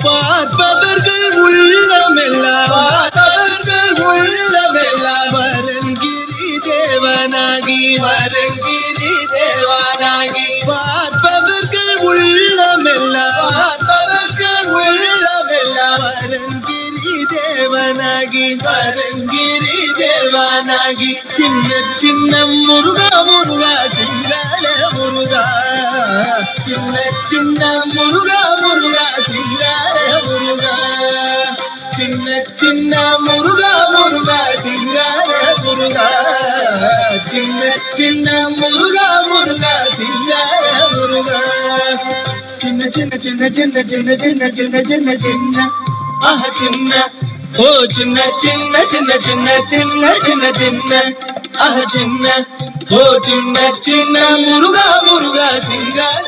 பார்ப்பவர்கள் உள்ளமெல்லாம் வரங்கிரி தேவனாகி பார்ப்பவர்கள் உள்ளமெல்லாம் வரங்கிரி தேவனாகி சின்ன சின்ன முருகா முருகா சிங்கார முருகா சின்ன சின்ன முருகா முருகா சிங்கார முருகா சின்ன சின்ன முருகா முருகா சிங்கார முருகா சின்ன சின்ன முருகா முருகா சிங்கார முருகா சின்ன சின்ன சின்ன சின்ன சின்ன சின்ன சின்ன சின்ன சின்ன ஆஹா சின்ன ஓ சின்ன சின்ன சின்ன சின்ன சின்ன சின்ன சின்ன ஆஹா சின்ன ஓ சின்ன சின்ன முருகா முருகா சிங்கார